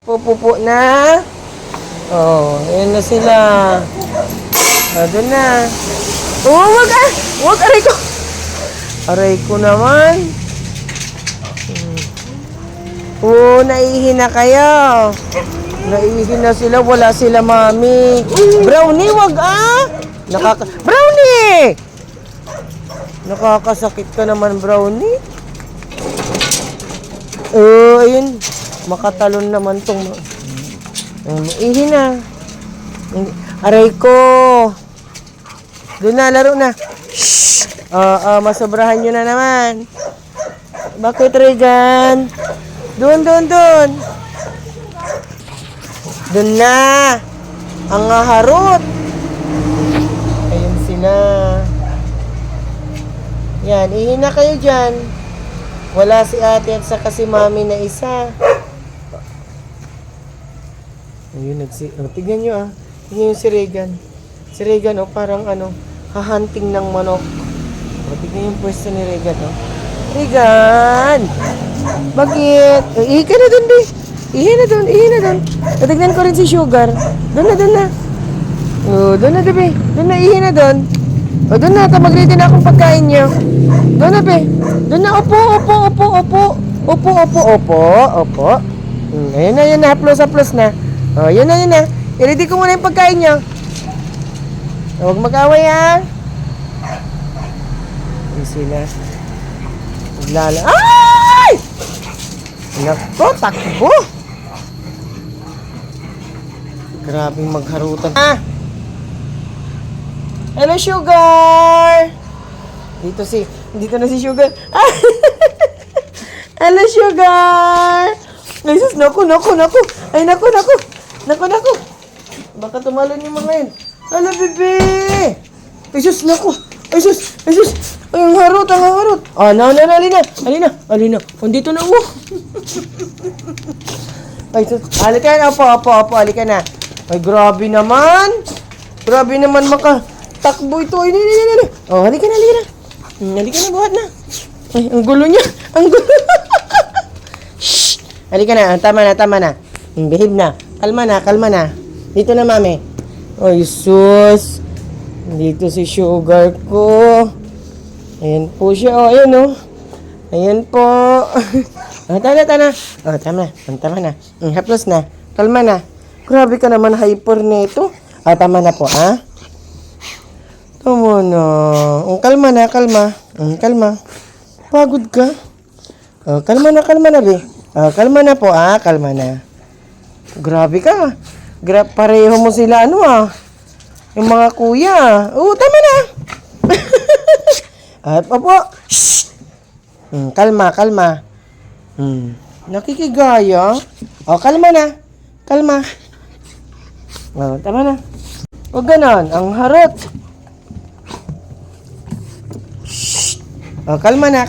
Pupupo na. Oh, ayan na sila. Doon na. Oh, wag, aray ko. Aray ko naman. Oh, naihi na kayo. Naihi na sila, wala sila mami. Brownie, wag Brownie! Nakakasakit ka naman, Brownie. Oh, ayun. Makatalon naman tong ihi na. Aray ko. Doon na, laro na. Shhh! Masobrahan nyo na naman. Bakit, Regan? Doon. Doon na. Ang harot. Ayun sila. Yan, ihi na kayo dyan. Wala si ate at saka si mami na isa. Ayun, tignan nyo Tignan nyo si Regan. Si Regan, parang hahunting ng manok. Tignan yung pwesto ni Regan, Regan! Bakit? Ihi ka na dun, di. Ihi na dun. Tignan ko rin si Sugar. Doon na. Doon na, be. Doon na, ihi na dun. Doon na, mag-ready na akong pagkain nyo. Doon na, be. Doon na, opo. Ayun na, haplos na. Yun na. I-ready ko muna yung pagkain nyo. Huwag mag-away, Ayun sila. Ay! Nako, takbo! Grabing magharutan. Hello, Sugar! Dito na si Sugar. Hello, Sugar! Ay, sus, naku. Ay, naku. Baka tumalon yung mga yun. Hala, bebe! Ay, sus, naku. Ay, sus. Ay, ang harot. Alina. Dito na, Ay, sus. Halika na, opo. Halika na. Ay, grabe naman makatakbo ito. Ay, nini. Oh, halika na. Halika na, buhat na. Ay, ang gulo niya. Shhh! Halika na, tama na. Behave na. Kalma na. Dito na, mami. Ay, sus. Dito si Sugar ko. Ayan po siya. Ayan po. Tama na. Haplos na. Kalma na. Grabe ka naman, hyper nito. Tama na po, Tama na. Kalma na. Kalma. Pagod ka. Kalma na, be. Kalma na po, kalma na. Grabe ka. Pareho mo sila, yung mga kuya. Tama na. Opo. Shhh. Kalma. Nakikigaya. Kalma na. Tama na. Huwag ganon. Ang harot. Shhh. Kalma na.